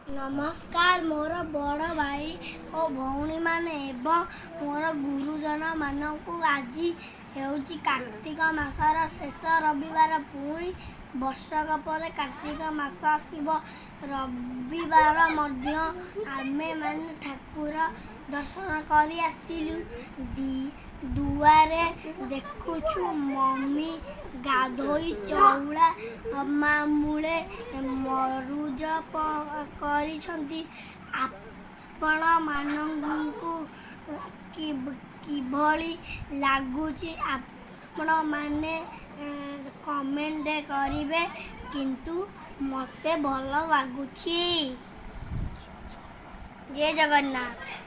नमस्कार मोर बड़ भाई और भौणी माने एवं मोर गुरुजन मानक आज हेउची कार्तिक मासर शेष रविवार पुणी वर्षक पर कार्तिक मास आसब रविवार आमे माने ठाकुर दर्शन कर आसिलु दुआरे देखुछु मम्मी गाधोई चौला मामूले मरुज करिसंती आपण मानंकु किभली लागुची आपण माने कमेंट करिवे किंतु मते भल लागुची। जय जगन्नाथ।